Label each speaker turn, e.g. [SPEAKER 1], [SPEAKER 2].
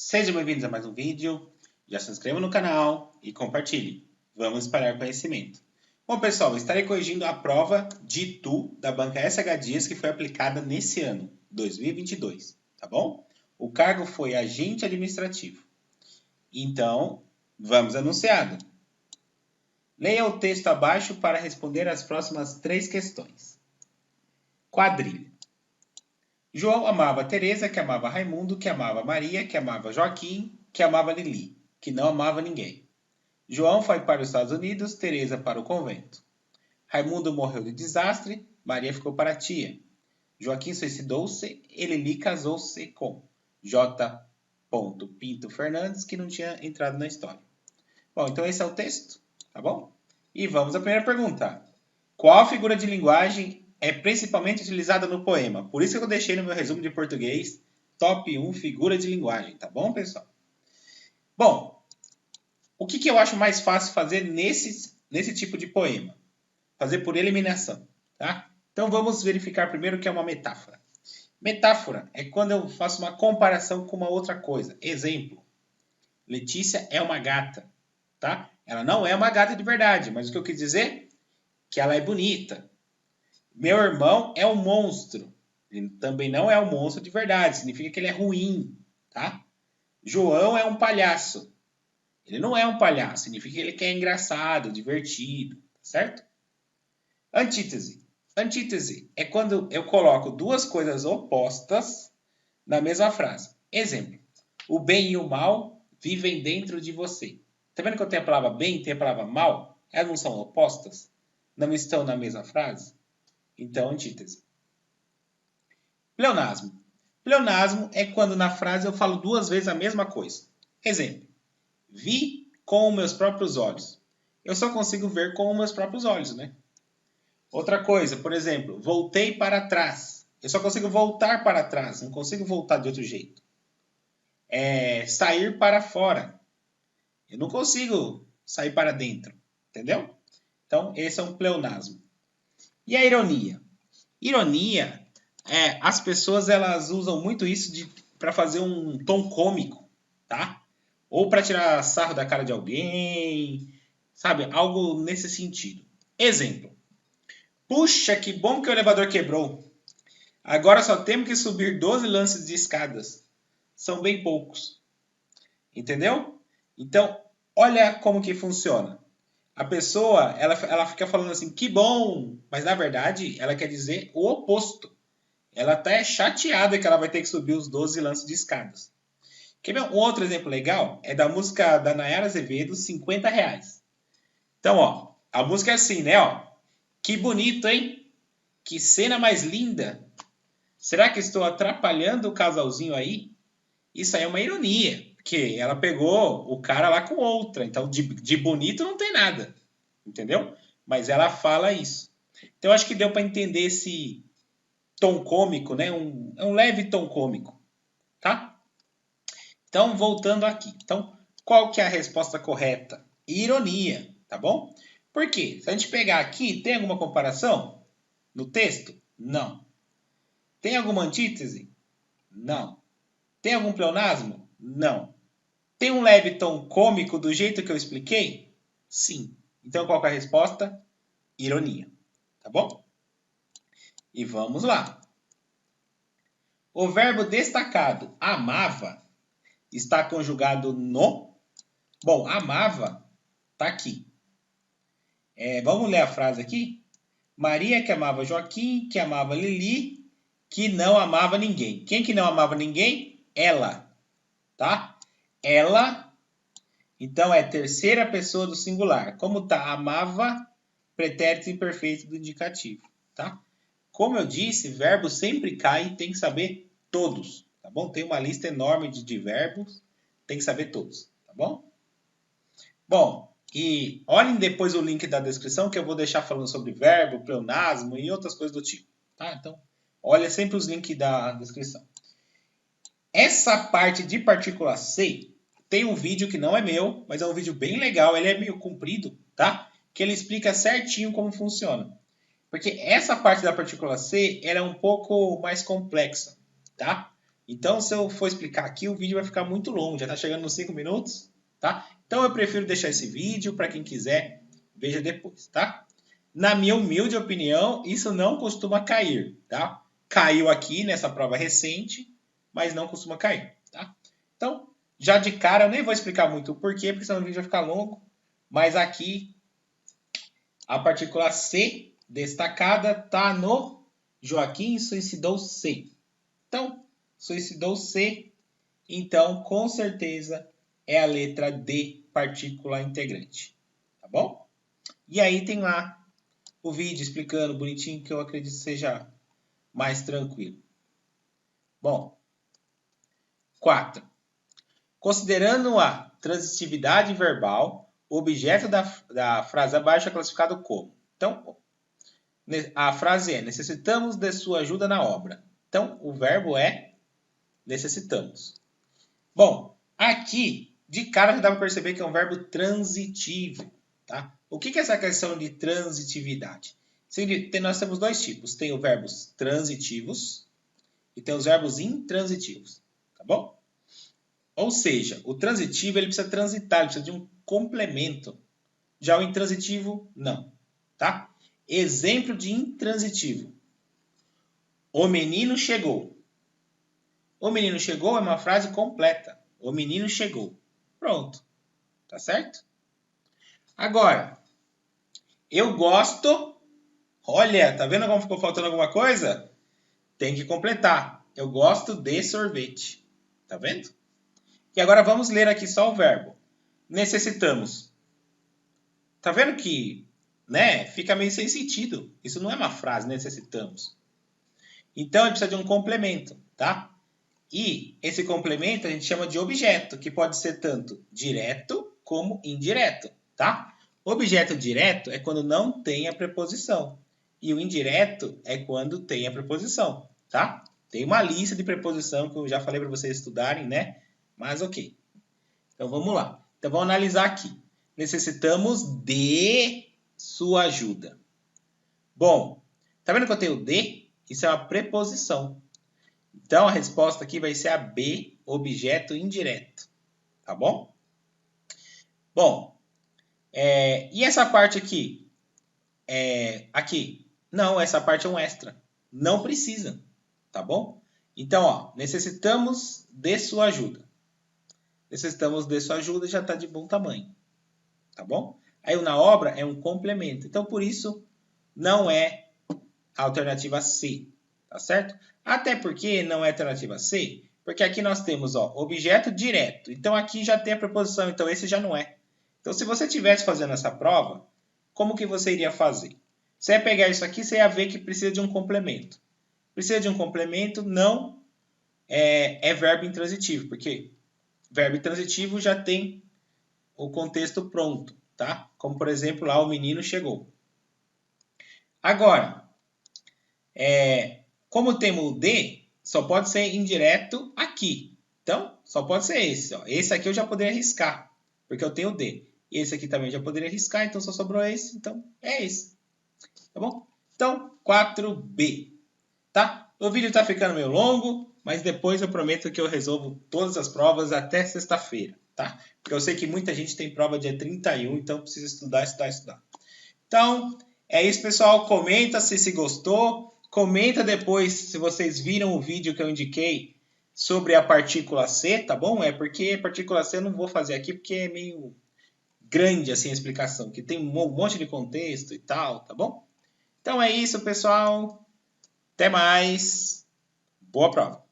[SPEAKER 1] Sejam bem-vindos a mais um vídeo. Já se inscreva no canal e compartilhe. Vamos espalhar conhecimento. Bom, pessoal, estarei corrigindo a prova de TU da banca SH Dias que foi aplicada nesse ano, 2022, tá bom? O cargo foi agente administrativo. Então, vamos anunciado. Leia o texto abaixo para responder as próximas 3 questões. Quadrilha. João amava Teresa, que amava Raimundo, que amava Maria, que amava Joaquim, que amava Lili, que não amava ninguém. João foi para os Estados Unidos, Teresa para o convento. Raimundo morreu de desastre, Maria ficou para a tia. Joaquim suicidou-se e Lili casou-se com J. Pinto Fernandes, que não tinha entrado na história. Bom, então esse é o texto, tá bom? E vamos à primeira pergunta. Qual figura de linguagem é principalmente utilizada no poema? Por isso que eu deixei no meu resumo de português top 1 figura de linguagem, tá bom, pessoal? Bom, o que eu acho mais fácil fazer nesse tipo de poema? Fazer por eliminação, tá? Então vamos verificar primeiro o que é uma metáfora. Metáfora é quando eu faço uma comparação com uma outra coisa. Exemplo, Letícia é uma gata, tá? Ela não é uma gata de verdade, mas o que eu quis dizer? Que ela é bonita. Meu irmão é um monstro. Ele também não é um monstro de verdade, significa que ele é ruim, tá? João é um palhaço. Ele não é um palhaço, significa que ele é engraçado, divertido, certo? Antítese. Antítese é quando eu coloco duas coisas opostas na mesma frase. Exemplo, o bem e o mal vivem dentro de você. Tá vendo que eu tenho a palavra bem e tenho a palavra mal? Elas não são opostas? Não estão na mesma frase? Então, antítese. Pleonasmo. Pleonasmo é quando na frase eu falo duas vezes a mesma coisa. Exemplo. Vi com os meus próprios olhos. Eu só consigo ver com os meus próprios olhos, né? Outra coisa, por exemplo, voltei para trás. Eu só consigo voltar para trás, não consigo voltar de outro jeito. Sair para fora. Eu não consigo sair para dentro, entendeu? Então, esse é um pleonasmo. E a ironia? Ironia, as pessoas elas usam muito isso para fazer um tom cômico, tá? Ou para tirar sarro da cara de alguém, sabe? Algo nesse sentido. Exemplo. Puxa, que bom que o elevador quebrou. Agora só temos que subir 12 lances de escadas. São bem poucos. Entendeu? Então, olha como que funciona. A pessoa, ela fica falando assim, que bom, mas na verdade ela quer dizer o oposto. Ela até é chateada que ela vai ter que subir os 12 lances de escadas. Quer ver um outro exemplo legal? É da música da Nayara Azevedo, 50 reais. Então, ó, a música é assim, né? Ó, que bonito, hein? Que cena mais linda. Será que estou atrapalhando o casalzinho aí? Isso aí é uma ironia, porque ela pegou o cara lá com outra. Então, de bonito não tem nada. Entendeu? Mas ela fala isso. Então, eu acho que deu para entender esse tom cômico, né? Um leve tom cômico. Tá? Então, voltando aqui. Então, qual que é a resposta correta? Ironia, tá bom? Por quê? Se a gente pegar aqui, tem alguma comparação no texto? Não. Tem alguma antítese? Não. Tem algum pleonasmo? Não. Tem um leve tom cômico do jeito que eu expliquei? Sim. Então, qual que é a resposta? Ironia. Tá bom? E vamos lá. O verbo destacado amava está conjugado no... Bom, amava está aqui. Vamos ler a frase aqui? Maria que amava Joaquim, que amava Lili, que não amava ninguém. Quem que não amava ninguém? Ela. Tá? Ela, então, é terceira pessoa do singular. Como tá? Amava, pretérito imperfeito do indicativo. Tá? Como eu disse, verbo sempre cai e tem que saber todos. Tá bom? Tem uma lista enorme de verbos, tem que saber todos. Tá bom? Bom, e olhem depois o link da descrição que eu vou deixar falando sobre verbo, pleonasmo e outras coisas do tipo. Tá? Então, olha sempre os links da descrição. Essa parte de partícula C tem um vídeo que não é meu, mas é um vídeo bem legal. Ele é meio comprido, tá? Que ele explica certinho como funciona. Porque essa parte da partícula C ela é um pouco mais complexa, tá? Então, se eu for explicar aqui, o vídeo vai ficar muito longo. Já está chegando nos 5 minutos, tá? Então, eu prefiro deixar esse vídeo para quem quiser, veja depois, tá? Na minha humilde opinião, isso não costuma cair, tá? Caiu aqui nessa prova recente, mas não costuma cair, tá? Então, já de cara, eu nem vou explicar muito o porquê, porque senão o vídeo vai ficar longo. Mas aqui, a partícula C destacada está no Joaquim suicidou-se. Então, suicidou-se, então, com certeza, é a letra D, partícula integrante. Tá bom? E aí tem lá o vídeo explicando bonitinho, que eu acredito que seja mais tranquilo. Bom, 4. Considerando a transitividade verbal, o objeto da frase abaixo é classificado como. Então, a frase é: necessitamos de sua ajuda na obra. Então, o verbo é necessitamos. Bom, aqui, de cara, já dá para perceber que é um verbo transitivo. Tá? O que é essa questão de transitividade? Nós temos dois tipos. Tem os verbos transitivos e tem os verbos intransitivos. Tá bom? Ou seja, o transitivo ele precisa transitar, ele precisa de um complemento. Já o intransitivo, não. Tá? Exemplo de intransitivo. O menino chegou. O menino chegou é uma frase completa. O menino chegou. Pronto. Tá certo? Agora, eu gosto. Olha, tá vendo como ficou faltando alguma coisa? Tem que completar. Eu gosto de sorvete. Tá vendo? E agora vamos ler aqui só o verbo. Necessitamos. Tá vendo que, né, fica meio sem sentido. Isso não é uma frase, necessitamos. Então, ele precisa de um complemento, tá? E esse complemento a gente chama de objeto, que pode ser tanto direto como indireto, tá? Objeto direto é quando não tem a preposição. E o indireto é quando tem a preposição, tá? Tem uma lista de preposição que eu já falei para vocês estudarem, né? Mas ok. Então vamos lá. Então vamos analisar aqui. Necessitamos de sua ajuda. Bom, tá vendo que eu tenho de? Isso é uma preposição. Então, a resposta aqui vai ser a B, objeto indireto. Tá bom? Bom, e essa parte aqui? Aqui. Não, essa parte é um extra. Não precisa. Tá bom? Então, ó, necessitamos de sua ajuda. Necessitamos de sua ajuda já está de bom tamanho. Tá bom? Aí o na obra é um complemento. Então, por isso, não é a alternativa C. Tá certo? Até porque não é alternativa C, porque aqui nós temos ó, objeto direto. Então aqui já tem a preposição, então esse já não é. Então se você estivesse fazendo essa prova, como que você iria fazer? Você ia pegar isso aqui, você ia ver que precisa de um complemento. Precisa de um complemento, não é verbo intransitivo, porque verbo intransitivo já tem o contexto pronto, tá? Como por exemplo lá o menino chegou. Agora, como temos o de, só pode ser indireto aqui. Então, só pode ser esse. Ó. Esse aqui eu já poderia riscar, porque eu tenho o de. Esse aqui também eu já poderia riscar, então só sobrou esse. Então, é esse. Tá bom? Então, 4B. Tá? O vídeo está ficando meio longo, mas depois eu prometo que eu resolvo todas as provas até sexta-feira. Tá? Porque eu sei que muita gente tem prova dia 31, então precisa estudar, estudar, estudar. Então, é isso, pessoal. Comenta se gostou. Comenta depois se vocês viram o vídeo que eu indiquei sobre a partícula C, tá bom? É porque a partícula C eu não vou fazer aqui porque é meio grande assim a explicação, que tem um monte de contexto e tal, tá bom? Então é isso, pessoal. Até mais. Boa prova.